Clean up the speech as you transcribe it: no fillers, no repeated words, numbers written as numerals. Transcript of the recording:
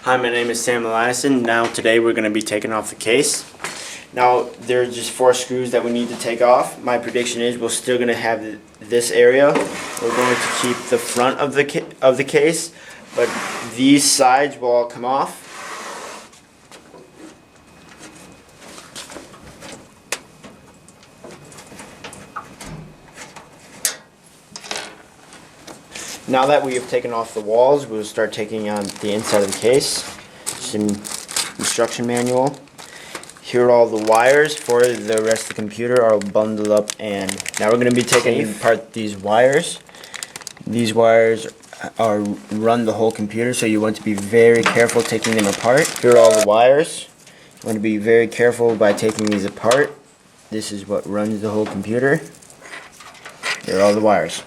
Hi, my name is Sam Eliason. Now today we're going to be taking off the case. Now there's just 4 screws that we need to take off. My prediction is we're still going to have this area. We're going to keep the front of the case, but these sides will all come off. Now that we have taken off the walls, we'll start taking on the inside of the case. Some instruction manual. Here are all the wires for the rest of the computer are bundled up, and now we're going to be taking apart these wires. These wires run the whole computer, so you want to be very careful taking them apart. Here are all the wires. You want to be very careful by taking these apart. This is what runs the whole computer. Here are all the wires.